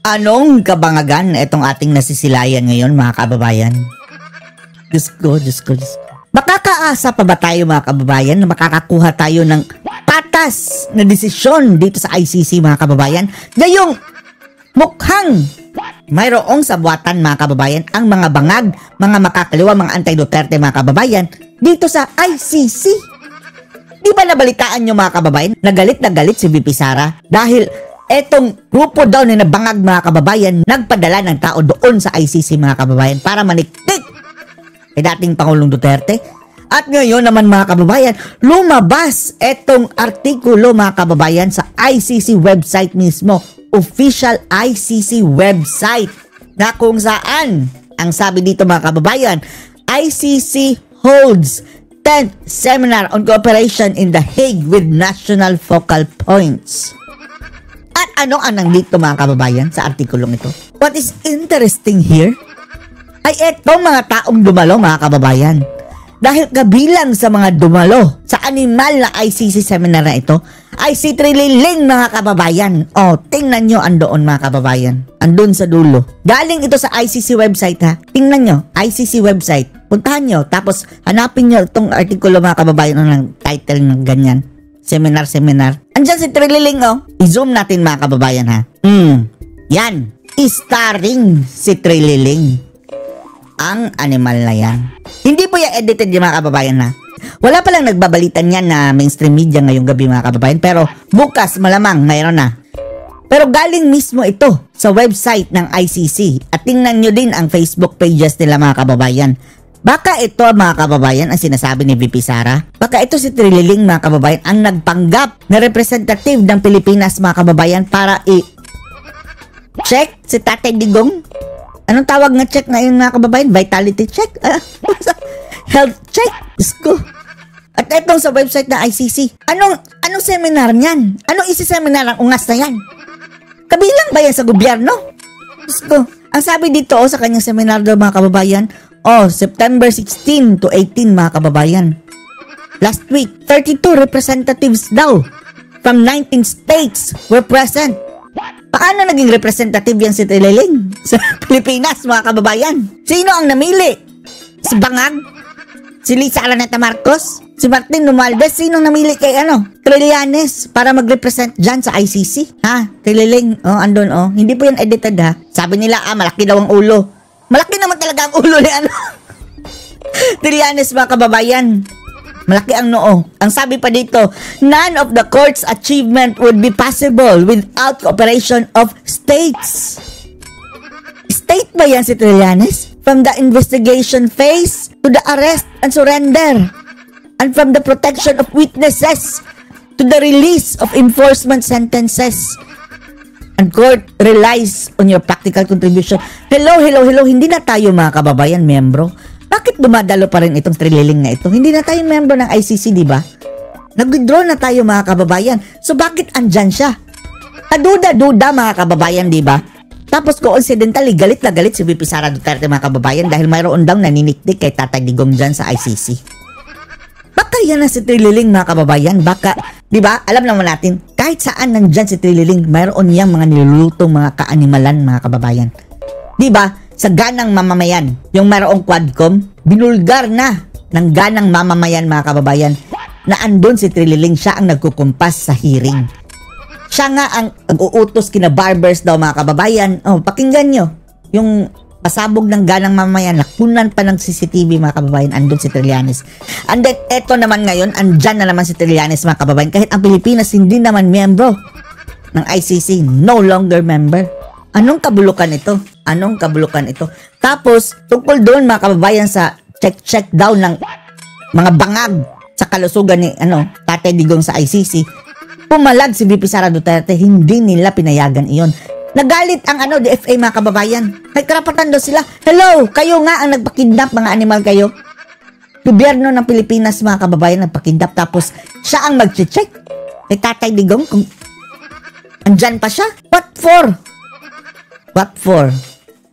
Anong kabangagan itong ating nasisilayan ngayon, mga kababayan? Diyos ko. Makakaasa pa ba tayo, mga kababayan, na makakakuha tayo ng patas na desisyon dito sa ICC, mga kababayan? Ngayong mukhang mayroong sabuatan, mga kababayan, ang mga bangag, mga makakaliwa, mga anti-Duterte, mga kababayan, dito sa ICC. Di ba nabalitaan nyo, mga kababayan, na galit si VP Sara dahil etong grupo daw na bangag, mga kababayan, nagpadala ng tao doon sa ICC, mga kababayan, para maniktik kay dating Pangulong Duterte. At ngayon naman, mga kababayan, lumabas etong artikulo, mga kababayan, sa ICC website mismo, official ICC website, na kung saan ang sabi dito, mga kababayan, ICC holds 10th seminar on cooperation in The Hague with national focal points. At ano ang nandito, mga kababayan, sa artikulong ito? What is interesting here ay etong mga taong dumalo, mga kababayan. Dahil kabilang sa mga dumalo sa animal na ICC seminar na ito ay si Trililing, mga kababayan. O, tingnan nyo andoon, mga kababayan. Andun sa dulo. Galing ito sa ICC website, ha. Tingnan nyo, ICC website. Puntahan nyo, tapos hanapin nyo itong artikulo, mga kababayan, ng title ng ganyan. Seminar. Andyan si Trililing, oh. I-zoom natin, mga kababayan, ha. Yan. Starring si Trililing. Ang animal na yan. Hindi po yan edited, yung mga kababayan, ha. Wala palang nagbabalitan yan na mainstream media ngayong gabi, mga kababayan. Pero bukas, malamang, mayroon na. Pero galing mismo ito sa website ng ICC. At tingnan nyo din ang Facebook pages nila, mga kababayan. Baka ito, mga kababayan, ang sinasabi ni VP Sara. Baka ito si Trililing, mga kababayan, ang nagpanggap na representative ng Pilipinas, mga kababayan, para check si Tatay Digong. Anong tawag nga check ngayon, mga kababayan? Vitality check? Health check? Diyos ko. At etong sa website ng ICC, anong seminar niyan? Anong isi-seminar ang ungas na yan? Kabilang ba yan sa gobyerno? Diyos ko. Ang sabi dito, sa kanyang seminar daw, mga kababayan, September 16 to 18, mga kababayan. Last week, 32 representatives daw from 19 states were present. Paano naging representative yan si Trililing sa Pilipinas, mga kababayan? Sino ang namili? Si Bangag? Si Lisa Araneta Marcos? Si Martin Romualdez? Sino namili kay Trillanes para mag-represent dyan sa ICC? Ha? Trililing? Andun, Hindi po yan edited, ha? Sabi nila, malaki daw ang ulo. Malaki naman talaga ang ulo ni Trillanes, mga kababayan. Malaki ang noo. Ang sabi pa dito, none of the court's achievement would be possible without cooperation of states. State ba yan si Trillanes? From the investigation phase to the arrest and surrender. And from the protection of witnesses to the release of enforcement sentences. And court relies on your practical contribution. Hello. Hindi na tayo, mga kababayan, membro. Bakit dumadalo pa rin itong Trililing na ito? Hindi na tayo member ng ICC, di ba? Nag-withdraw na tayo, mga kababayan. So, bakit andyan siya? Kaduda-duda, mga kababayan, di ba? Tapos, coincidentally, galit na galit si VP Sara Duterte, mga kababayan, dahil mayroon daw naniniktik kay Tatay Digong dyan sa ICC. Baka yan na si Trililing, mga kababayan. Baka, di ba? Alam naman natin, kahit saan nandyan si Trililing, mayroon niyang mga nilulutong mga kaanimalan, mga kababayan. Di ba? Sa ganang mamamayan, yung mayroong Quadcom, binulgar na ng ganang mamamayan, mga kababayan, na andun si Trililing, siya ang nagkukumpas sa hearing. Siya nga ang uutos kina barbers daw, mga kababayan. Pakinggan nyo, yung pasabog ng ganang mamamayan, nakunan pa ng CCTV, mga kababayan, andun si Trillanes. And then, eto naman ngayon, andyan na naman si Trillanes, mga kababayan, kahit ang Pilipinas hindi naman miyembro ng ICC, no longer member. Anong kabulukan ito? Tapos, tungkol doon, mga kababayan, sa check daw ng mga bangag sa kalusugan ni Tatay Digong sa ICC, pumalag si VP Sara Duterte, hindi nila pinayagan iyon. Nagalit ang DFA, mga kababayan. May karapatan daw sila. Hello, kayo nga ang nagpakidnap, mga animal kayo. Gobyerno ng Pilipinas, mga kababayan, nagpakidnap, tapos siya ang mag-check kay Tatay Digong kung andyan pa siya. What for?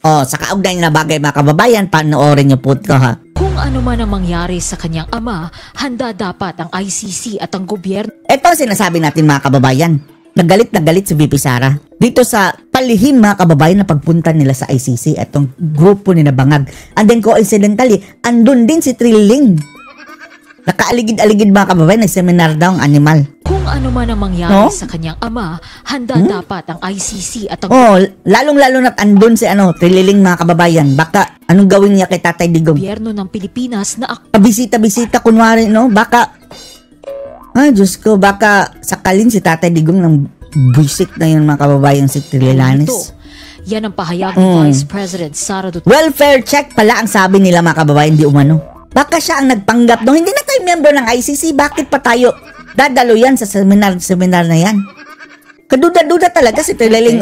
Sa kaugnay na bagay, mga kababayan, panoorin niyo po ito, ha. Kung ano man ang mangyari sa kanyang ama, handa dapat ang ICC at ang gobyerno. Ito ang sinasabi natin, mga kababayan. Nagalit si VP Sara. Dito sa palihim mga kababayan na pagpunta nila sa ICC, itong grupo ni Nabangag. And then coincidentally, andun din si Trilling. Nakaaligid-aligid mga kababayan, nag-seminar daw ang animal. Kung ano man ang mangyari sa kanyang ama, handa dapat ang ICC at ang lalong-lalo na't andun si Trilling mga kababayan. Baka anong gawin niya kay Tatay Digong? gobyerno ng Pilipinas na Bisita-bisita kunwari, no? Baka, ay Diyos ko, baka sakalin si Tatay Digong ng buisit na yun mga kababayan si Trillanes. Yan ang pahayag ni Vice President Sara Duterte. Welfare check pala ang sabi nila mga kababayan, di umano. Baka siya ang nagpanggap no, hindi na tayo miyembro ng ICC, bakit pa tayo dadalo yan sa seminar na yan? Kaduda-duda talaga si Trilling,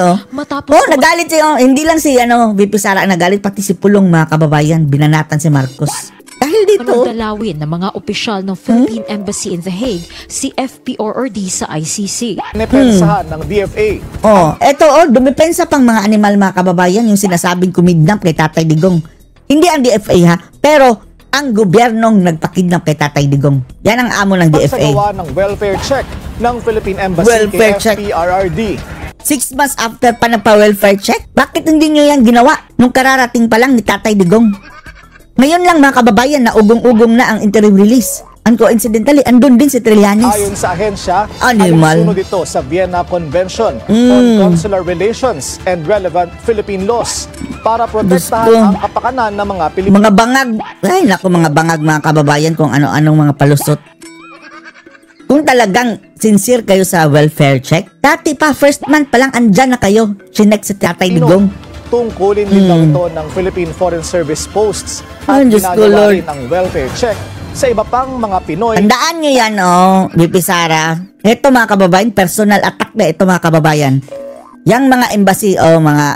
nagalit siya, hindi lang si VP Sara ang nagalit, pati si Pulong mga kababayan, binanatan si Marcos. Dahil dito, dalawin ng mga opisyal ng Philippine Embassy in The Hague si FPRRD sa ICC. Depensahan ng DFA. dumipensa pang mga animal mga kababayan, yung sinasabing kumidnap kay Tatay Digong. Hindi ang DFA ha, pero ang gobyernong nagpakidnap kay Tatay Digong. Yan ang amo ng DFA. Pagsagawa ng welfare check ng Philippine Embassy kay FPRRD. 6 months after pa nagpa-welfare check, bakit hindi nyo yan ginawa nung kararating pa lang ni Tatay Digong? Ngayon lang mga kababayan na ugong-ugong na ang interim release. And coincidentally, andun din si Trillanes. Ayon sa ahensya, animal. alinsunod ito sa Vienna Convention on Consular Relations and Relevant Philippine Laws para protektahan ang kapakanan ng mga Pilipino. Mga bangag, ay naku mga bangag mga kababayan kung ano-anong mga palusot. Kung talagang sincere kayo sa welfare check, dati pa first month pa lang andyan na kayo. Chinek si Tatay Digong. Tungkulin din lang ito ng Philippine Foreign Service posts at Diyos ko, ginagawa Lord. rin ang welfare check sa iba pang mga Pinoy. Tandaan nyo yan, VP Sara. Ito mga kababayan, personal attack na ito mga kababayan. Yang mga embassy, mga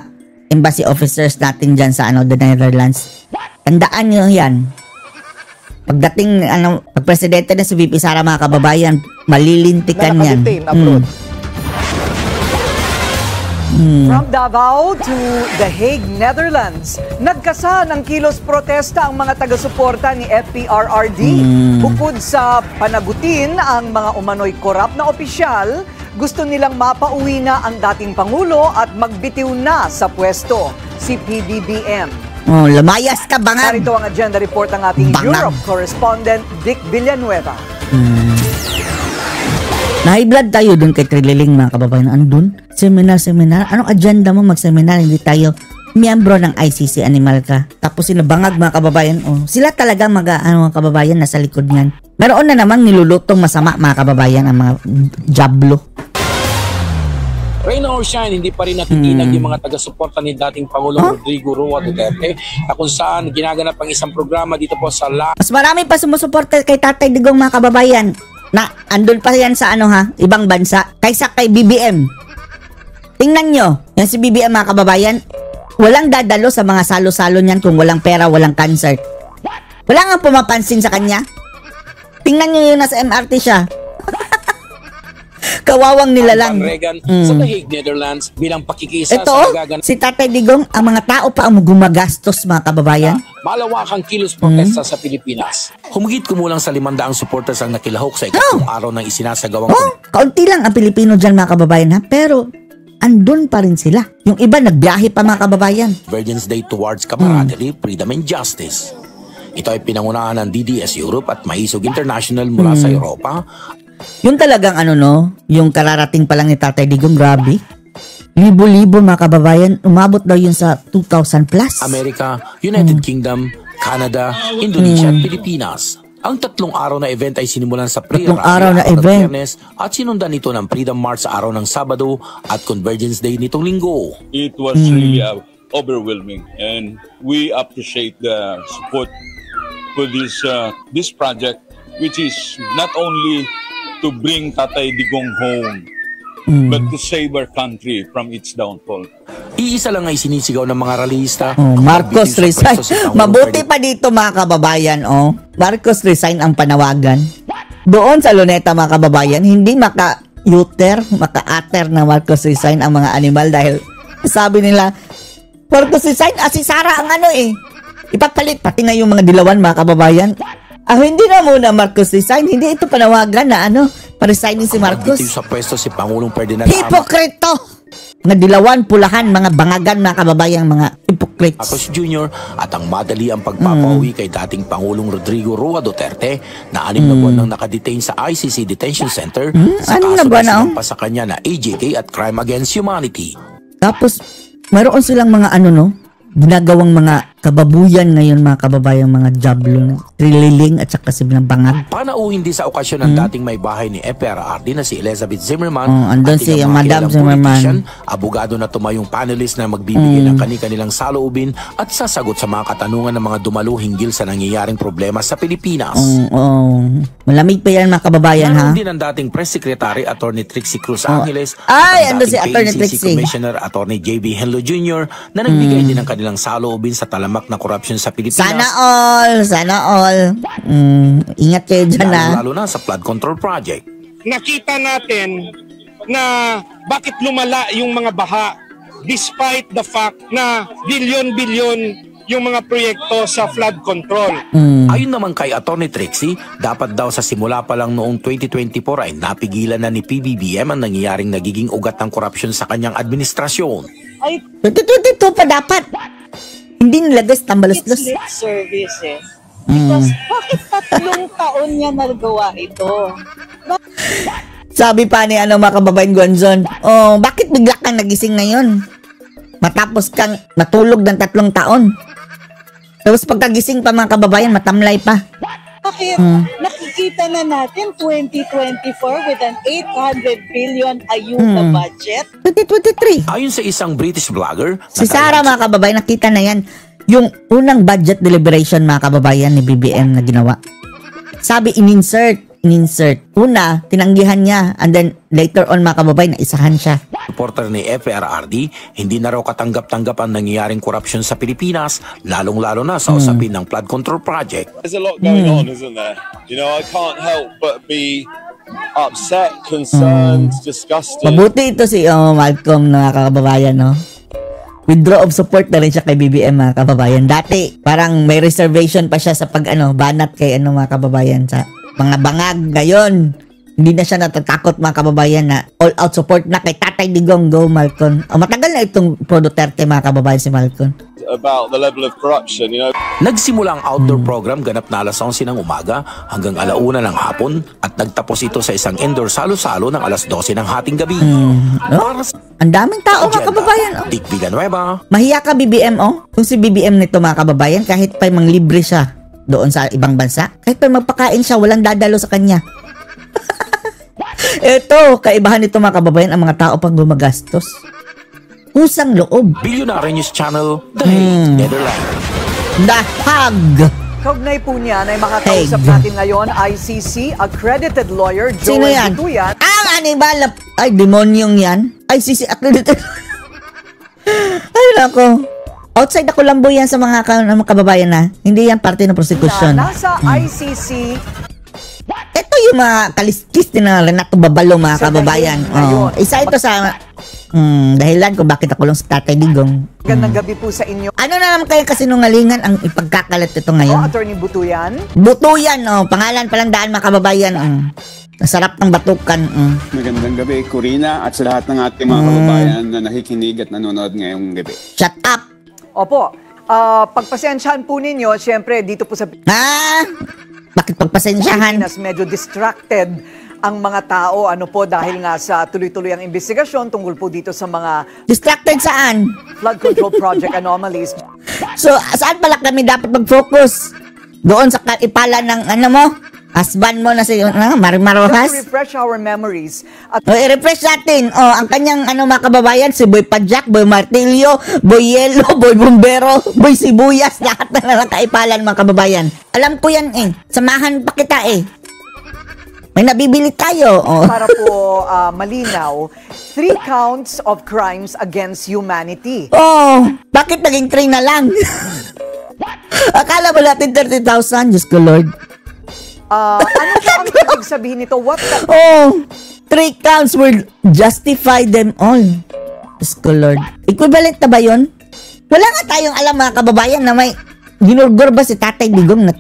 embassy officers natin dyan sa the Netherlands. Tandaan nyo yan. Pagdating, pag presidente na si VP Sara mga kababayan, malilintikan yan. From Davao to The Hague, Netherlands, nagkasa ng kilos protesta ang mga taga-suporta ni FPRRD. Bukod sa panagutin ang mga umano'y korap na opisyal, gusto nilang mapauwi na ang dating Pangulo at magbitiw na sa pwesto, si PBBM. Lamayas ka, bangag! Narito ang agenda report ng ating Europe correspondent Dick Villanueva. Na-high-blood tayo dun kay Trilling mga kababayan. Andun? Seminar. Anong agenda mo mag-seminar? Hindi tayo miyembro ng ICC, animal ka. Tapos sila bangag mga kababayan. Sila talaga mga kababayan nasa likod niyan. Meron na namang nilulutong masama mga kababayan ang mga jablo. Rain or shine, hindi pa rin natitinag yung mga taga-suporta ni dating Pangulong Rodrigo Roa Duterte na kung saan ginaganap ang isang programa dito po sa Mas marami pa sumusuporta kay Tatay Digong mga kababayan na andun pa yan sa ibang bansa kaysa kay BBM. Tingnan nyo, yan si BBM mga kababayan, walang dadalo sa mga salo-salo niyan kung walang pera, walang concert. Wala nga pumapansin sa kanya. Tingnan nyo yung nasa MRT siya. Kawawang nilalang. Sa The Hague, Netherlands bilang pakikisa ito, sa nagaganap. Si Tatay Digong, ang mga tao pa ang gumagastos mga kababayan. Malawakang kilos protesta sa Pilipinas. Humigit kumulang sa 500 supporters ang nakilahok sa ikatlong araw ng isinasagawang kaunti lang ang Pilipino dyan mga kababayan ha, pero andun pa rin sila. Yung iba nagbiyahe pa mga kababayan. Convergence Day towards camaraderie, freedom and justice. Ito ay pinangunahan ng DDS Europe at Mahisog International mula sa Europa. Yung talagang yung kararating pa lang ni Tatay Digong, grabe. Libo-libo mga kababayan, umabot daw yun sa 2,000 plus. Amerika, United Kingdom, Canada, Indonesia at Pilipinas. Ang 3 araw na event ay sinimulan sa pre-araw na event at sinundan ito ng Freedom March sa araw ng Sabado at Convergence Day nitong Linggo. It was really overwhelming and we appreciate the support for this project, which is not only to bring Tatay Digong home, but to save our country from its downfall. Iisa lang ay sinisigaw ng mga rallyista. Marcos resign. Mabuti pa dito mga kababayan. Marcos resign ang panawagan. Doon sa Luneta mga kababayan, hindi maka-ater na Marcos resign ang mga animal dahil sabi nila, Marcos resign, si Sara ang ipapalit pati na yung mga dilawan mga kababayan. Hindi na muna Marcos resign. Hindi ito panawagan na pa-resignin si Marcos. Sa pwesto si Pangulong Ferdinand Hipokrito! Mga dilawan, pulahan, mga bangagan, mga kababayan, mga hypocrites. Marcos Jr. at ang madali ang pagpapauwi kay dating Pangulong Rodrigo Roa Duterte na 6 na buwan nang nakadetain sa ICC Detention Center sa kaso na sinampa sa kanya na AJK at Crime Against Humanity. Tapos, mayroon silang mga ginagawang mga kababuyan ngayon, mga kababayan, mga jablo, trililing at saka si bangag. Panauhin din sa okasyon ng dating may bahay ni FPRRD na si Elizabeth Zimmerman andun si Madam Zimmerman, abogado na tumayong panelist na magbibigay ng kani-kanilang saloobin at sasagot sa mga katanungan ng mga dumalo hinggil sa nangyayaring problema sa Pilipinas. Malamig pa yan, mga kababayan, ha? Naroon din ang dating Press Secretary Attorney Trixie Cruz Angeles andun si Attorney Trixie Commissioner Attorney JB Henlo Jr. na nagbigay din ng kanilang saloobin sa talamak na korupsyon sa Pilipinas. Sana all. Ingat kayo dyan, ha? Lalo na sa flood control project. Nakita natin na bakit lumala yung mga baha despite the fact na bilyon-bilyon yung mga proyekto sa flood control. Ayon naman kay Attorney Trixie, dapat daw sa simula pa lang noong 2024 ay napigilan na ni PBBM ang nangyayaring nagiging ugat ng korupsyon sa kanyang administrasyon. 2022 pa dapat. Hindi nilagas, tambalos-los. It's lip service eh. Because bakit 3 taon niya nagawa ito? Sabi pa ni mga kababayan Gonzon, bakit bigla kang nagising ngayon? Matapos kang natulog ng 3 taon. Tapos pagkagising pa, mga kababayan, matamlay pa. Bakit? Nakikita na natin 2024 with an 800 billion ayuda budget. 2023. Ayon sa isang British vlogger, Si Sarah, mga kababayan, nakita na yan. Yung unang budget deliberation, mga kababayan, ni BBM na ginawa. Sabi, in-insert. Una, tinanggihan niya. And then, later on, mga kababayan, naisahan siya. Reporter ni FPRRD, hindi na raw katanggap-tanggap ang nangyayaring korupsyon sa Pilipinas, lalong-lalo na sa usapin ng flood control project. There's a lot going on, isn't there? You know, I can't help but be upset, concerned, disgusted. Mabuti ito si Malcolm, mga kababayan, no? Withdraw of support na rin siya kay BBM, mga kababayan. Dati, parang may reservation pa siya sa banat kay mga kababayan sa mga bangag. Ngayon, hindi na siya natatakot, mga kababayan, na all-out support na kay Tatay Digong. Go, Malcolm. Matagal na itong pro Duterte, mga kababayan, si Malcolm. About the level of corruption, you know. Nagsimula ang outdoor program ganap na alas 11 ng umaga hanggang 1:00 ng hapon at nagtapos ito sa isang indoor salo-salo ng alas 12 ng hating gabi. Ang daming tao, mga kababayan. Dick Villanueva. Mahiya ka, BBM, Kung si BBM nito, mga kababayan, kahit pa manglibre siya doon sa ibang bansa, kahit pa magpakain siya, walang dadalo sa kanya. Ito, kaibahan nito, mga kababayan, ang mga tao pang gumagastos. Kusang loob. Billionaire News Channel, The Hague, Netherlands. The Hague. Kaugnay po niyan ay makakausap natin ngayon ICC accredited lawyer Sino Joel yan? Butuyan. Ang Anibal. Ay, demonyong yan. ICC accredited. Ay, nako. Outside ako lang yan sa mga kababayan na. Hindi yan parte ng prosecution. Nasa ICC. Ito yung mga kaliskis din na Renato Babalo, mga kababayan. Isa ito sa dahilan kung bakit ako lang sa Tatay Digong. Gandang gabi po sa inyo. Ano na naman kayong kasinungalingan ang ipagkakalat ito ngayon? Attorney Butuyan. Butuyan, pangalan palang daan, mga kababayan. Nasarap ng batukan. Magandang gabi, Corina, at sa lahat ng ating mga kababayan na nakikinig at nanonood ngayong gabi. Shut up! Opo, pagpasensyahan po ninyo, syempre dito po sa Bakit pagpasensyahan? medyo distracted ang mga tao, dahil nga sa tuloy-tuloy ang investigasyon tungkol po dito sa mga distracted saan? Flood control project anomalies. So, saan pala kami dapat mag-focus? Doon sa kaipalan ng husband mo na si Marimar Rojas? Let's refresh our memories. At i-refresh natin. Ang kanyang mga kababayan, si Boy Padjak, Boy Martillo, Boy Yelo, Boy Bombero, Boy Sibuyas, lahat na nakaipalan, mga kababayan. Alam ko yan Samahan pa kita May nabibili tayo. Para po malinaw, 3 counts of crimes against humanity. Bakit naging 3 na lang? Akala mo natin 30,000? Diyos ko, Lord. Ano po ang ibig sabihin nito? 3 counts will justify them all. Diyos ko, Lord. Equivalent na ba yun? Wala nga tayong alam, mga kababayan, na may ginurgur ba si Tatay Digong na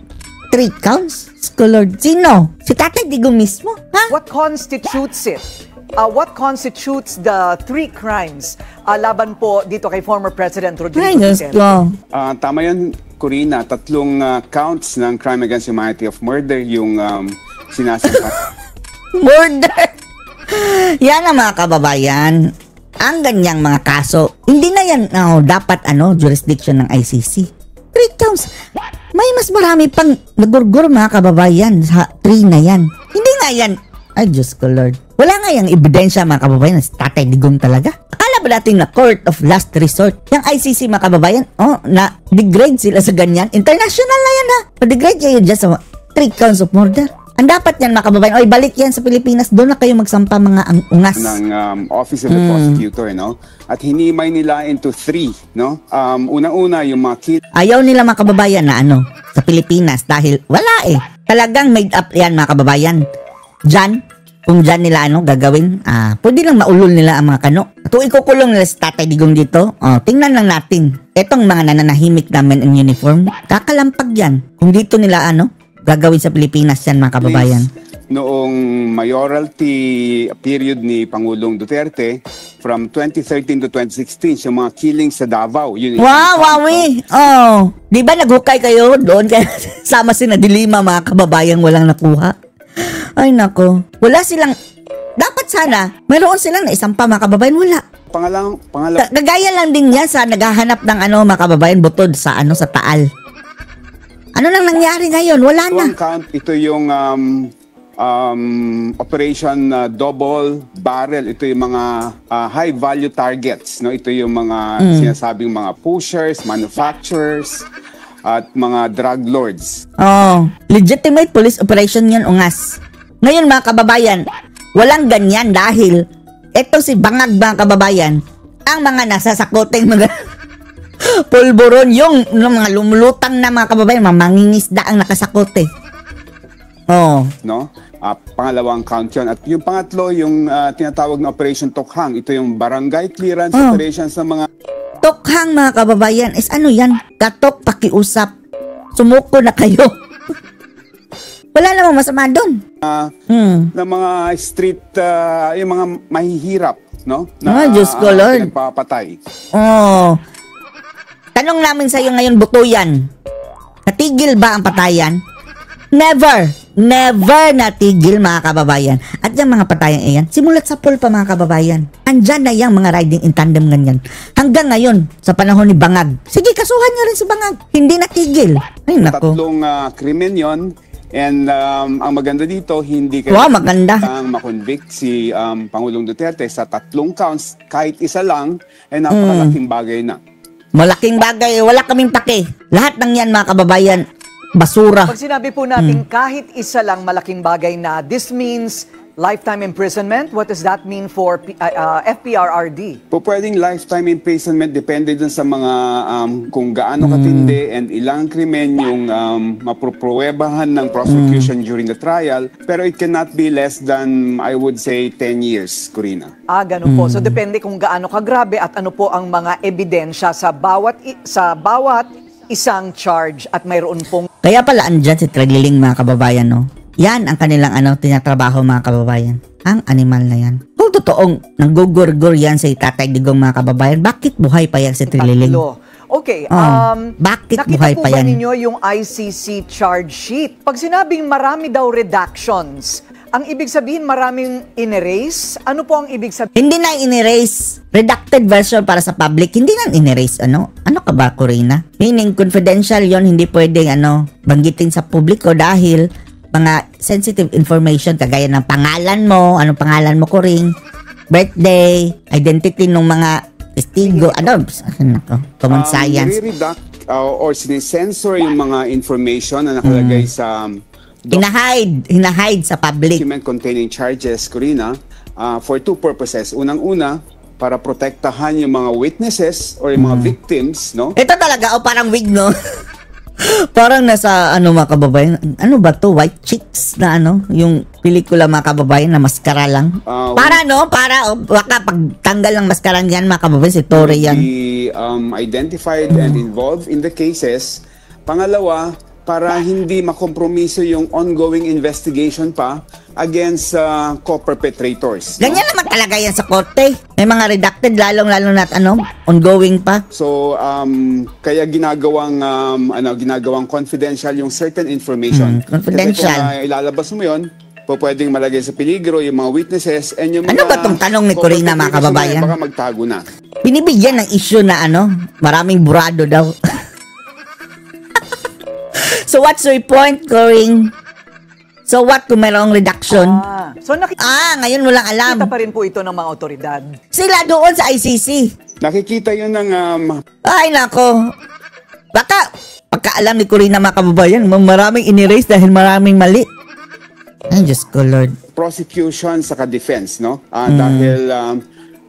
3 counts? Diyos ko, Lord. Sino? Si Tatay Digong mismo? Ha? What constitutes it? what constitutes the 3 crimes laban po dito kay former President Rodrigo Ay, Duterte? Tama yan, Corina. 3 counts ng crime against humanity of murder yung sinasampa. Murder! Yan ang mga kababayan. Ang ganyang mga kaso, hindi na yan dapat jurisdiction ng ICC. 3 counts. May mas marami pang nagurgur mga kababayan sa 3 na yan. Hindi nga yan. Ay, Diyos ko Lord. Wala nga yung ebidensya mga kababayan na si Tatay Digong talaga. Akala ba natin na court of last resort? Yung ICC mga kababayan, na-degrade sila sa ganyan. International na yan ha. Na-degrade kayo dyan sa 3 counts of murder. Ang dapat yan mga kababayan, oy balik yan sa Pilipinas, doon na kayo magsampa mga ungas. Ng Office of the Prosecutor, no? At hinimay nila into 3, no? Unang-una, yung mga ayaw nila mga kababayan na sa Pilipinas dahil wala eh. Talagang made up yan mga kababayan. Diyan, kung dyan nila gagawin, pwede lang maulol nila ang mga kano. At kung ikukulong nila si Tatay Digong dito, tingnan lang natin. Etong mga nananahimik namin in uniform, kakalampag yan. Kung dito nila gagawin sa Pilipinas yan mga kababayan. Noong mayoralty period ni Pangulong Duterte, from 2013 to 2016, yung mga killings sa Davao. Yun Wawi! Di ba naghukay kayo doon? Sama si Nadilima mga kababayan walang nakuha. Ay nako. Wala silang, dapat sana, mayroon silang na isang pa mga kababayan. Wala. Pangalawa. Gagaya lang din yan sa naghahanap ng mga kababayan butod sa sa Taal. Ano nang nangyari ngayon? Wala na. Ito yung Operation Double Barrel. Ito yung mga high value targets. No? Ito yung mga sinasabing mga pushers, manufacturers, at mga drug lords. Legitimate police operation yan, ungas. Ngayon mga kababayan, walang ganyan dahil ito si Bangag mga kababayan, ang mga nasasakoteng mga pulburon, yung mga lumulutang na mga kababayan, mangingisda ang nakasakote. No? Pangalawang count yun. At yung pangatlo, yung tinatawag na Operation Tokhang. Ito yung barangay clearance operations ng mga... Tokhang mga kababayan is yan? Katok, pakiusap. Sumuko na kayo. Wala namang masama doon. Na mga street, yung mga mahihirap, no? Diyos ko Lord. Pinagpapatay. Tanong namin sa iyo ngayon, Butuyan. Natigil ba ang patayan? Never natigil mga kababayan. At yung mga patayan iyan, simulat sa pool pa mga kababayan. Andyan na yung mga riding in tandem ganyan. Hanggang ngayon, sa panahon ni Bangag. Sige, kasuhan nyo rin si Bangag. Hindi natigil. Ay, nako. 3 krimen yon. And ang maganda dito, hindi kayo makonvict si Pangulong Duterte sa 3 counts. Kahit isa lang, napakalaking bagay na. Malaking bagay, wala kaming pake. Lahat ng yan mga kababayan, basura. Pag sinabi po natin kahit isa lang malaking bagay na, this means lifetime imprisonment. What does that mean for FPRRD? Pwedeng lifetime imprisonment, depende dun sa mga kung gaano katindi and ilang krimen yung mapropruwebahan ng prosecution during the trial. Pero it cannot be less than, I would say, 10 years, Corina. Ganun po. So depende kung gaano kagrabe at ano po ang mga ebidensya sa bawat isang charge at mayroon pong... Kaya pala andyan si Treliling mga kababayan, no? Yan ang kanilang tinatrabaho mga kababayan. Ang animal na yan. Kung totoong nanggugurgur yan sa Tatay Digong mga kababayan, bakit buhay pa yan si Treliling? Okay, bakit buhay pa yan? Nakita po ba ninyo yung ICC charge sheet? Pag sinabing marami daw redactions, ang ibig sabihin maraming in-erase? Ano po ang ibig sabihin? Hindi na in-erase. Redacted version para sa public. Hindi na in-erase. Ano ka ba, Corina? Meaning, confidential yon, hindi pwedeng banggitin sa publiko dahil mga sensitive information kagaya ng pangalan mo, anong pangalan mo, Coring, birthday, identity ng mga testigo, common science. Nire-redact or sinisensor yung mga information na nakalagay sa hinahide sa public. Document containing charges, Corina, for 2 purposes. Unang-una, para protektahan yung mga witnesses or yung mga victims, no? Ito talaga, parang wig, no? Parang nasa, mga kababayan, ba to? White Chicks na yung pelikula mga kababayan na maskara lang. Baka pagtanggal ng maskara yan mga kababayan, si Torre yan. Identified and involved in the cases. Pangalawa, para hindi makompromiso yung ongoing investigation pa against co-perpetrators. Ganyan naman talaga yan sa korte. May mga redacted, lalong-lalo na ongoing pa. So, kaya ginagawang confidential yung certain information. Confidential. Kasi kung ilalabas mo yun, pwedeng malagay sa peligro yung mga witnesses and yung ano ba tong tanong ni Corina, mga kababayan? Baka magtago na. Binibigyan ng issue na maraming burado daw. So what's your point, Coring? So what kung mayroong reduction? Ngayon mo lang alam. Nakita pa rin po ito ng mga otoridad. Sila doon sa ICC. Nakikita yun ng... Ay, nako. Baka, pagkaalam ni Corina, mga kababayan, maraming in-erase dahil maraming mali. Ay, Diyos ko, Lord. Prosecution saka defense, no? Dahil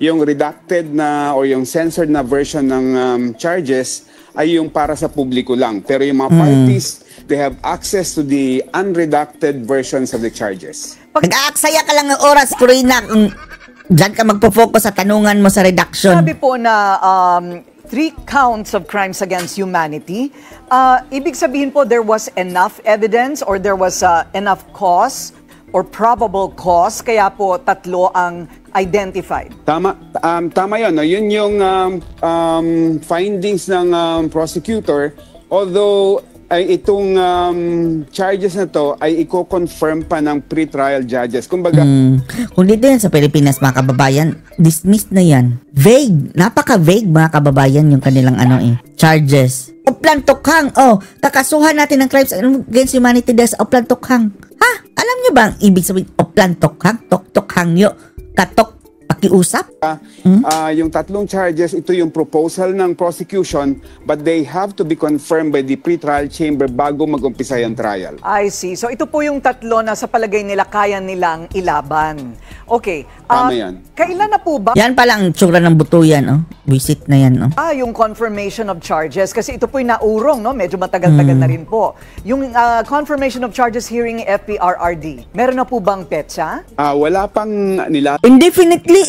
yung redacted na o yung censored na version ng charges ay yung para sa publiko lang. Pero yung mga parties, they have access to the unredacted versions of the charges. Nag-aaksaya ka lang ng oras, Corina, kung dyan ka magpo-focus sa tanungan mo sa redaction. Sabi po na 3 counts of crimes against humanity. Ibig sabihin po there was enough evidence or there was enough cause or probable cause, kaya po 3 ang identified. Tama yun. No? Yun yung findings ng prosecutor. Although itong charges na to ay i-confirm pa ng pre-trial judges. Kumbaga, kung dito yan sa Pilipinas, mga kababayan, dismissed na yan. Vague. Napaka-vague, mga kababayan, yung kanilang charges. Oplan Tokhang. Kakasuhan natin ng crimes against humanity dahil sa Oplan Tokhang. Ha? Alam niyo ba ang ibig sabihin Oplan Tokhang? Tokhang yo. Katok. Pakiusap? Yung 3 charges, ito yung proposal ng prosecution, but they have to be confirmed by the pre-trial chamber bago mag-umpisa yung trial. I see. So ito po yung 3 na sa palagay nila kaya nilang ilaban. Okay. Tama yan. Kailan na po ba? Yan pala ang tsura ng buto yan. Visit na yan. Yung confirmation of charges. Kasi ito po yung naurong, no? Medyo matagal-tagal na rin po. Yung confirmation of charges hearing FPRRD, meron na po bang petsa? Wala pang nila. Indefinitely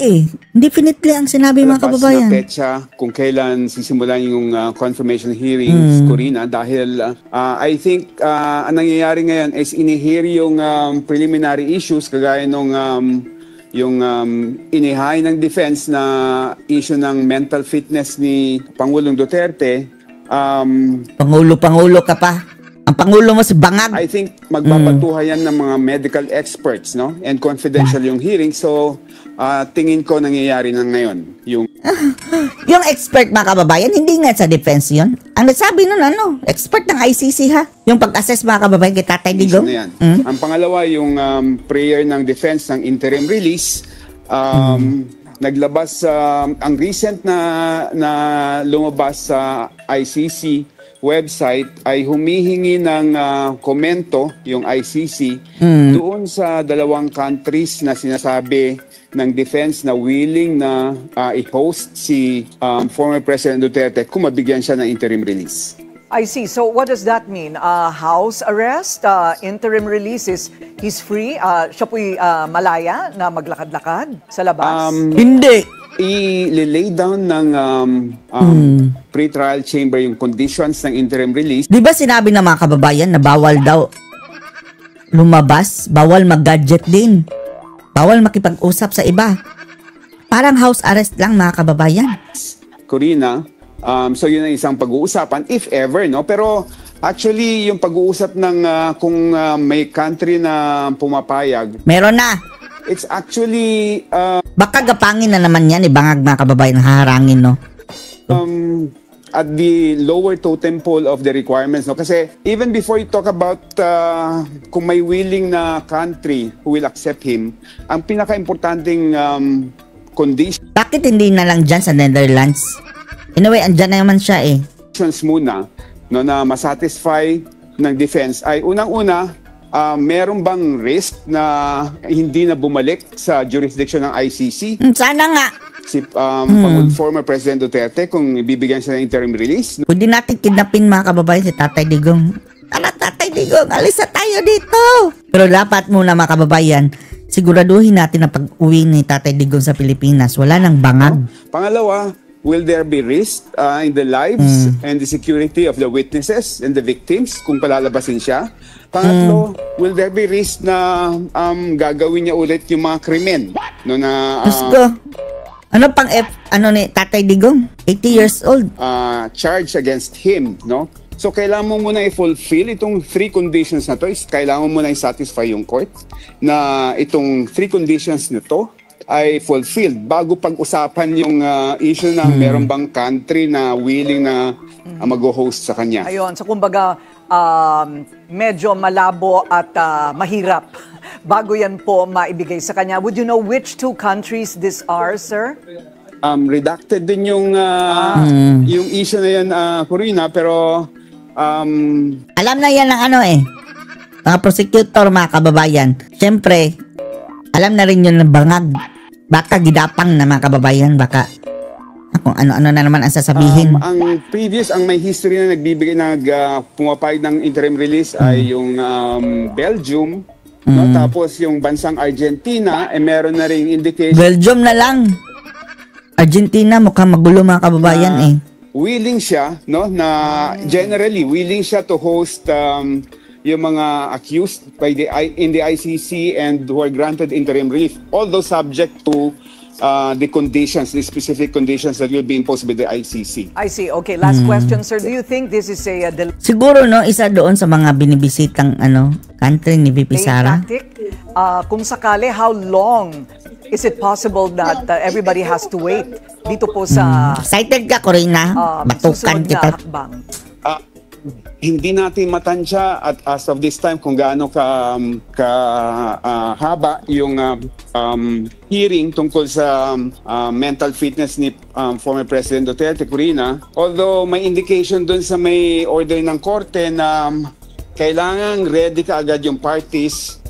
Indefinitely ang sinabi, mga kababayan. Na petsa kung kailan sisimulan yung confirmation hearings, Corina, dahil I think ang nangyayari ngayon is inihear yung preliminary issues kagaya nung yung inihay ng defense na issue ng mental fitness ni Pangulong Duterte. Pangulo ka pa. Ang Pangulo mo si Bangag. I think magbabatuhan yan ng mga medical experts, no? And confidential yung hearing. So, tingin ko nangyayari na ngayon. Yung expert, mga kababayan, hindi nga sa defense yun. Ang nagsabi nun, expert ng ICC, ha? Yung pag-assess, mga kababayan, kay Tatay Digong. Ang pangalawa, yung prayer ng defense ng interim release. Naglabas, ang recent na lumabas sa ICC website ay humihingi ng komento yung ICC doon sa 2 countries na sinasabi ng defense na willing na i-host si former President Duterte kung mabigyan siya ng interim release. I see. So what does that mean? House arrest, interim release is he's free? Siya po'y malaya na maglakad-lakad sa labas? Hindi. I-lay down ng pre-trial chamber yung conditions ng interim release. Di ba sinabi ng mga kababayan na bawal daw lumabas, bawal mag-gadget din, bawal makipag-usap sa iba? Parang house arrest lang, mga kababayan. Corina, so yun ang isang pag-uusapan, if ever, no? Pero actually, yung pag-uusap ng kung may country na pumapayag, meron na. It's actually... baka gapangin na naman yan, Bangag, mga kababayan, haharangin, no? At the lower totem pole of the requirements, no? Kasi even before you talk about kung may willing na country who will accept him, ang pinaka-importanting condition... Bakit hindi na lang dyan sa Netherlands? In a way, andyan na naman siya muna, no, na masatisfy ng defense ay unang-una, meron bang risk na hindi na bumalik sa jurisdiction ng ICC? Sana nga. Si former President Duterte kung ibibigyan siya ng interim release. Pwede natin kidnapin, mga kababayan, si Tatay Digong. Tatay Digong, alis na tayo dito. Pero dapat muna, mga kababayan, siguraduhin natin na pag-uwi ni Tatay Digong sa Pilipinas, wala nang bangag. Pangalawa, will there be risk in the lives and the security of the witnesses and the victims kung palalabasin siya? Pangatlo, will there be risk na gagawin niya ulit yung mga krimen? No, na, ano pang ni Tatay Digong? 80 years old. Charge against him, no? So, kailangan mo muna i-fulfill itong 3 conditions na to. Kailangan mo muna i-satisfy yung court na itong 3 conditions na to ay fulfilled bago pag-usapan yung issue na meron bang country na willing na mag-host sa kanya. Ayun, so kumbaga medyo malabo at mahirap bago yan po maibigay sa kanya. Would you know which 2 countries this are, sir? Redacted din yung issue na yan, Corina, pero alam na yan ng mga prosecutor, mga kababayan. Siyempre, alam na rin yun ng bangag. Baka gidapang na mga kababayan, baka kung ano-ano na naman ang sasabihin. Ang may history na nagbibigay pumapayag ng interim release ay yung Belgium, no? Tapos yung bansang Argentina, meron na ring indication. Belgium na lang. Argentina, mukhang magulo mga kababayan willing siya, no, na generally willing siya to host yung mga accused in the ICC and who are granted interim relief, although subject to the conditions, the specific conditions that will be imposed by the ICC. I see. Okay, last question, sir. Do you think this is a siguro, no, isa doon sa mga binibisitang country ni VP Sara? Kung sakali, how long is it possible that everybody has to wait dito po sa excited ka, Corina? Batukan kita. Hindi natin matansya at as of this time kung gaano haba yung hearing tungkol sa mental fitness ni former President Duterte, Corina. Although may indication dun sa may order ng korte na kailangan ready ka agad yung parties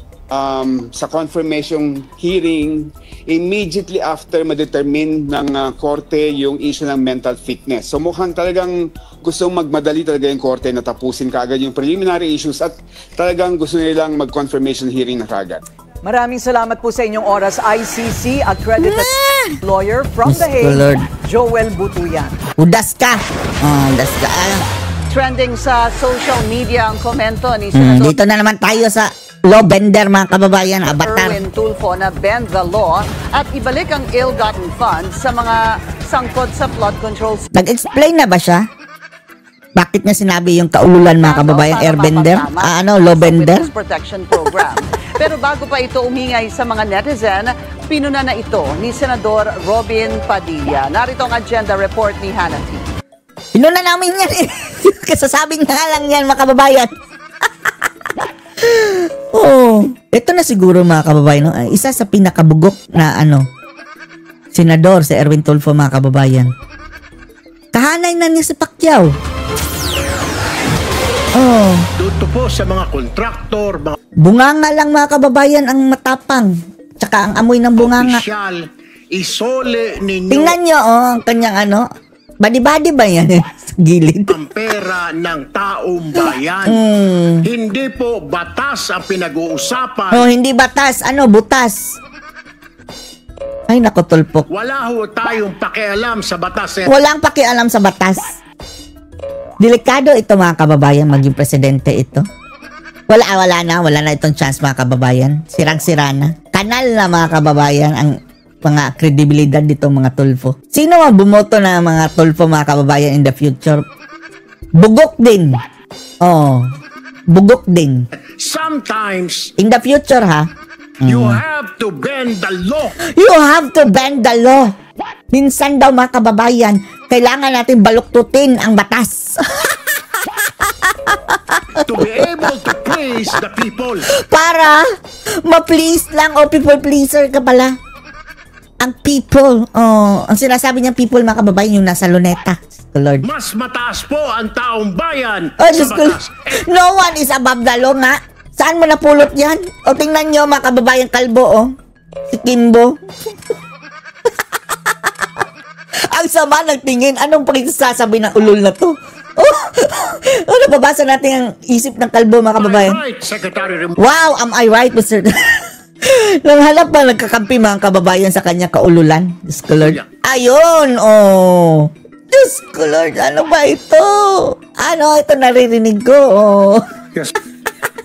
sa confirmation hearing immediately after ma-determine ng korte yung issue ng mental fitness. So mukhang talagang gusto magmadali talaga yung korte na tapusin kaagad yung preliminary issues at talagang gusto nilang mag-confirmation hearing na kaagad. Maraming salamat po sa inyong oras, ICC accredited lawyer from The Hague, Joel Butuyan. Udas ka! Udas ka. Trending sa social media ang komento ni Senador dito na naman tayo sa law bender, mga kababayan, Avatar. Erwin Tulfo na bend the law at ibalik ang ill-gotten funds sa mga sangkot sa flood control. Nag-explain na ba siya? Bakit niya sinabi yung kaululan, mga kababayan, airbender? Law bender? Protection Program. Pero bago pa ito umingay sa mga netizen, pinuna na ito ni Senador Robin Padilla. Narito ang agenda report ni Hannah T. Pinuna namin yan kasasabing nga lang yan, mga kababayan. Ito na siguro, mga kababayan, isa sa pinakabugok na senador si Erwin Tulfo, mga kababayan. Kahanay na niya si Pacquiao. Dito po sa mga kontraktor, bunganga lang, mga kababayan, ang matapang. Tsaka ang amoy ng bunganga. Opisyal, isole ninyo. Tingnan nyo, ang kanyang badi-badi ba yan? Sa gilid. Ang pera ng taong bayan. Hindi po batas ang pinag-uusapan. Hindi batas. Butas. Ay, naku, Tulfo. Wala ho tayong pakialam sa batas. Walang pakialam sa batas. Delikado ito, mga kababayan, maging presidente ito. Wala na itong chance, mga kababayan. Sirang-sira na. Kanal na, mga kababayan, ang mga kredibilidad dito, mga Tulfo. Sino ang bumoto na mga Tulfo, mga kababayan, in the future? Bugok din. Bugok din. Sometimes, in the future, ha? You have to bend the law. You have to bend the law. Minsan daw, mga kababayan, kailangan natin baluktutin ang batas. To be able to please the people. Para ma-please lang, people pleaser ka pala. Ang people, ang sinasabi niyang people, mga kababayan, yung nasa luneta. Lord. Mas mataas po ang taong bayan sa batas. No one is above the law nga. Saan mo napulot yan? Tingnan niyo, mga kababayan, kalbo, si Kimbo. Ang sama ng tingin. Anong pagsasabi ng ulol na to? Nababasa natin ang isip ng kalbo, mga kababayan. Wow, am I right, Mr. Nanghalap ba nagkakampi, mga kababayan, sa kanya kaululan? Diyos ko, Lord. Ayun, oh. Diyos ko, Lord, ano ba ito? Ano ito naririnig ko, oh. Yes,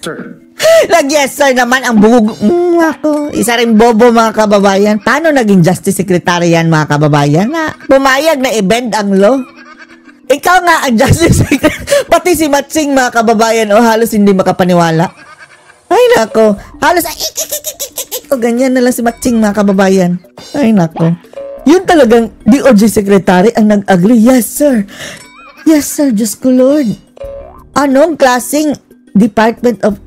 sir. Nag-yes sir naman ang bugog. Ako, isa rin bobo mga kababayan. Paano naging Justice Secretary yan mga kababayan? Na pumayag na i-bend ang law? Ikaw nga ang Justice Secretary. Pati si Matsing mga kababayan, oh, halos hindi makapaniwala. Ay nako, halos ganyan na lang si Matsing mga kababayan. Ay nako. Yun talagang DOJ Secretary ang nag-agree. Yes sir. Yes sir, Diyos ko Lord. Anong klaseng Department of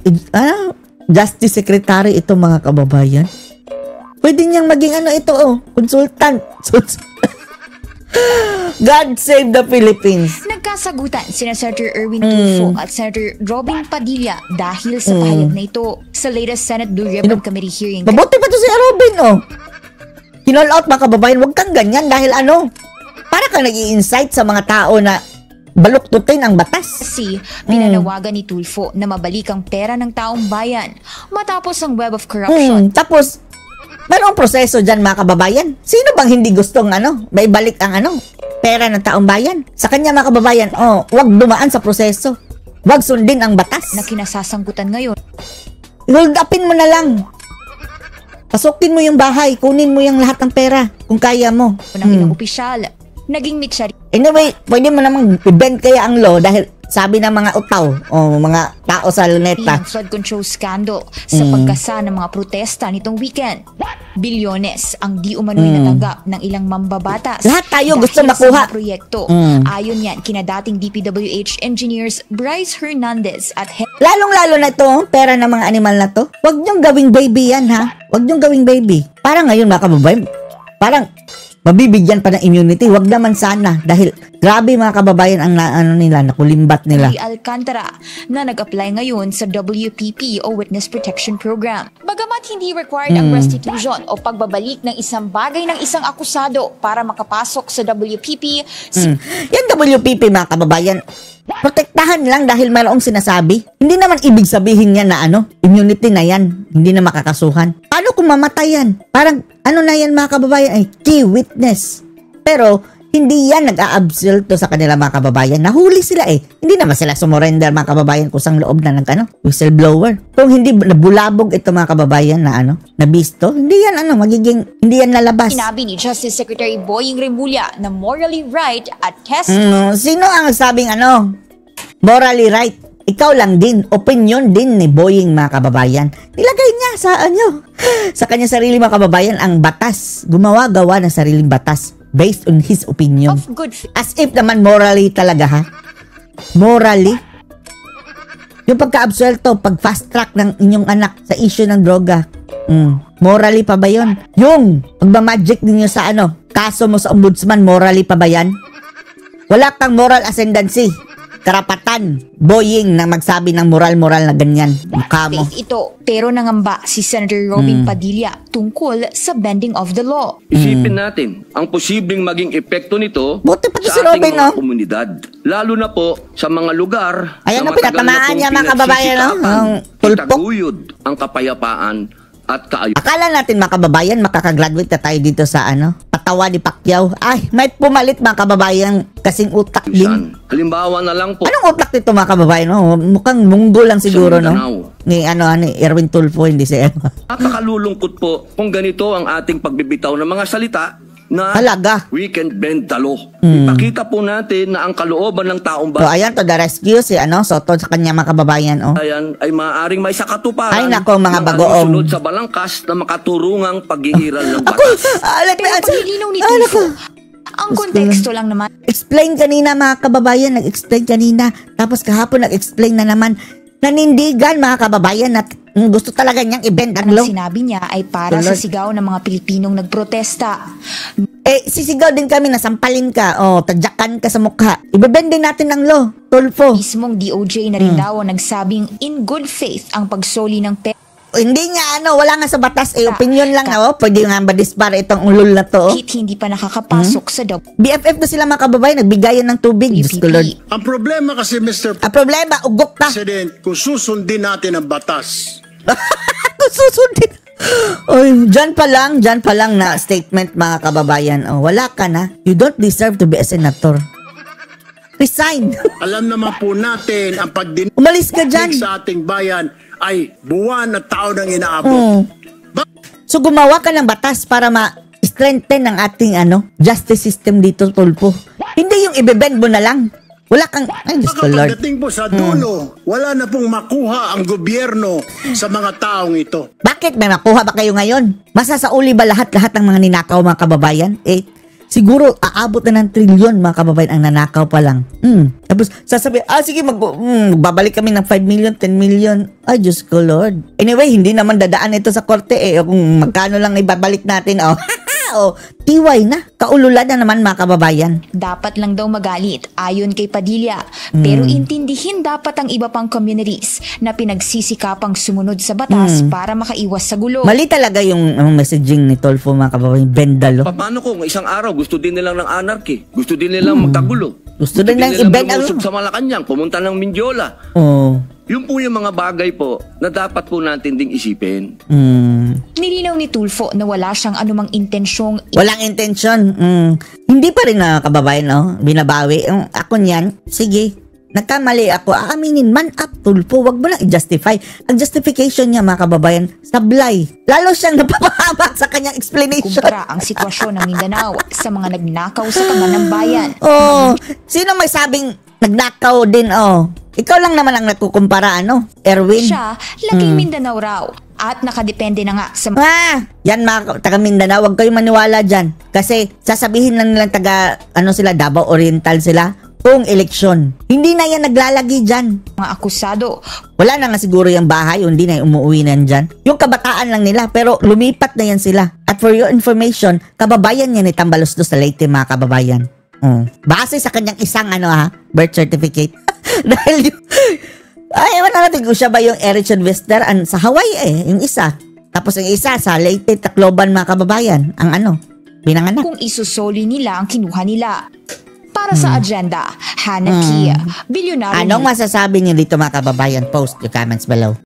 Justice Secretary ito mga kababayan? Pwede niyang maging ano ito, oh, consultant. God save the Philippines. Nagkasagutan sina Senator Erwin Tulfo at Senator Robin Padilla dahil sa pahayag na ito sa latest Senate Blue Ribbon Committee hearing. Mabuti pa to si Robin, oh. Kinall out mga kababayan, huwag kang ganyan dahil ano, para kang nag-i-insight sa mga tao na baluktutin ang batas. Kasi pinanawagan ni Tulfo na mabalik ang pera ng taong bayan matapos ang web of corruption. Tapos, mayroong proseso dyan mga kababayan. Sino bang hindi gustong may balik ang pera ng taong bayan? Sa kanya mga kababayan, huwag dumaan sa proseso. Huwag sundin ang batas. Na kinasasangkutan ngayon. Hold upin mo na lang. Pasukin mo yung bahay, kunin mo yung lahat ng pera kung kaya mo. Ng ilang opisyal, naging mitsa. Anyway, pwede mo namang i-bend kaya ang law dahil sabi ng mga utaw o mga tao sa luneta. Ang flood control scandal sa pagkasa ng mga protesta nitong weekend. Bilyones ang di umano'y natanggap ng ilang mambabatas. Lahat tayo gusto makuha. Sa proyekto. Ayon yan, kina dating DPWH engineers Bryce Hernandez at lalong-lalo na ito, pera ng mga animal na to. Huwag niyong gawing baby yan, ha? Huwag niyong gawing baby. Parang ngayon mga kababayan, parang mabibigyan pa ng immunity. Wag naman sana dahil grabe mga kababayan ang nakulimbat nila. Alcantara na nag-apply ngayon sa WPP o Witness Protection Program. Bagamat hindi required ang restitution o pagbabalik ng isang bagay ng isang akusado para makapasok sa WPP. Yan WPP mga kababayan, protektahan lang dahil mayroong sinasabi. Hindi naman ibig sabihin yan na immunity na yan. Hindi na makakasuhan. Paano kung mamatay yan? Parang na yan mga kababayan ay key witness. Pero hindi yan nag-a-absolto sa kanila mga kababayan. Nahuli sila Hindi naman sila sumurrender mga kababayan kusang loob na ng whistleblower. Kung hindi nabulabog ito mga kababayan na nabisto, hindi yan hindi yan lalabas. Sinabi ni Justice Secretary Boying Remulla na morally right at test. Sino ang sabing morally right? Ikaw lang din, opinion din ni Boying mga kababayan. Nilagay niya sa kanya sarili mga kababayan ang batas. Gumawa-gawa ng sariling batas based on his opinion. Of good. As if naman morally talaga ha. Morally. Yung pagka-absuelto, pag-fast track ng inyong anak sa issue ng droga. Morally pa ba yun? Yung pagmamagic ninyo sa kaso mo sa ombudsman, morally pa ba yan? Wala kang moral ascendancy. Karapatan, Boying na magsabi ng moral-moral na ganyan. Mukha mo. Ito, pero nangamba si Senator Robin Padilla tungkol sa bending of the law. Isipin natin ang posibleng maging epekto nito sa si Robin, ating mga komunidad. Lalo na po sa mga lugar ayan na pinatamaan niya mga kababayan. Itaguyod ang kapayapaan at kaayusan. Akala natin mga kababayan makakagraduate na tayo dito sa patawa ni Pacquiao. Ay, may pumalit mga kababayan kasing utak din. Halimbawa na lang po. Anong utak dito mga kababayan? Mukhang munggo lang siguro ni Erwin Tulfo, hindi si Erwin. Napakalulungkot po kung ganito ang ating pagbibitaw ng mga salita na we can bend the law. Ipakita po natin na ang kalooban ng taong bayan. So ayan to the rescue si Soto sa kanya mga kababayan Ayan ay maaaring may sakatuparan. Ay nako mga bagoong. Sunod sa balangkas na makaturungang paghihiral ng batas. Pero paglilinaw ni Tulfo, ang konteksto lang naman. Explain kanina mga kababayan, nag-explain kanina. Tapos kahapon nag-explain na naman. Nanindigan mga kababayan at gusto talaga niyang i-bend ang law. Sinabi niya ay para sa sigaw ng mga Pilipinong nagprotesta. Sisigaw din kami na sampalin ka, tadyakan ka sa mukha. Ibebend din natin ang law, Tulfo. Mismong DOJ na rin daw nagsabing in good faith ang pagsoli ng hindi nga wala nga sa batas opinion lang pwede nga ba dispara itong ulol na to hindi pa nakakapasok sa BFF na sila mga kababayan, nagbigayan ng tubig. Ang problema kasi ang problema, ugok ka President, kung susundin natin ang batas kung susundin Oy, dyan pa lang na statement mga kababayan. Oh, wala ka na. You don't deserve to be a senator. Resign. Alam naman po natin ang pagdinig umalis ka dyan sa ating bayan ay buwan at taon ang inaabot. So gumawa ka ng batas para ma-strengthen ang ating justice system dito, Tulfo. Hindi yung ibebend mo na lang. Wala kang, ay Diyos ko Lord. Pagdating po sa dulo, wala na pong makuha ang gobyerno sa mga taong ito. Bakit? May makuha ba kayo ngayon? Masasauli ba lahat ng mga ninakaw mga kababayan? Siguro aabot na ng trilyon mga kababayan ang nanakaw pa lang. Tapos sasabi, sige babalik kami ng 5 million, 10 million. Ay Diyos ko Lord. Anyway, hindi naman dadaan ito sa korte kung magkano lang ibabalik natin. Tiway na. Kaululan na naman mga kababayan. Dapat lang daw magalit ayon kay Padilla. Pero intindihin dapat ang iba pang communities na pinagsisikapang sumunod sa batas para makaiwas sa gulo. Mali talaga yung messaging ni Tulfo mga kababayan. Bendalo. Paano kung isang araw gusto din nilang ng anarchy? Gusto din nilang magkagulo? Gusto din nilang i-bend sa Malacanang, pumunta ng Mindiola. Yun po yung mga bagay po na dapat po natin ding isipin. Nilinaw ni Tulfo na wala siyang anumang intensyong... Walang intensyon. Hindi pa rin na kababayan, binabawi. Ako niyan, sige, nagkamali ako. Aaminin, man up, Tulfo. Wag mo lang i-justify. Ang justification niya, mga kababayan, sablay. Lalo siyang napapahama sa kanyang explanation. Kumpara ang sitwasyon ng Mindanao sa mga nagnakaw sa kaman ng bayan. Sino may sabing nagnakaw din, Ikaw lang naman ang nagkukumpara, Erwin? Siya, laging Mindanao raw. At nakadepende na nga sa... Yan mga taga Mindanao, huwag kayong maniwala dyan. Kasi sasabihin lang nilang taga, sila, Davao Oriental sila, kung eleksyon. Hindi na yan naglalagi dyan. Mga akusado. Wala na nga siguro yung bahay, hindi na umuwi na dyan. Yung kabataan lang nila, pero lumipat na yan sila. At for your information, kababayan yan ni Tambaloslos sa Leyte, mga kababayan. Base sa kanyang isang birth certificate. Dahil ewan na natin kung siya ba yung Erichon Wester sa Hawaii yung isa. Tapos yung isa sa Leyte, Tacloban mga kababayan. Ang binanganak. Kung isusoli nila ang kinuha nila. Para sa agenda, Hannah Kia, bilyonaryo. Anong masasabi niyo dito mga kababayan? Post your comments below.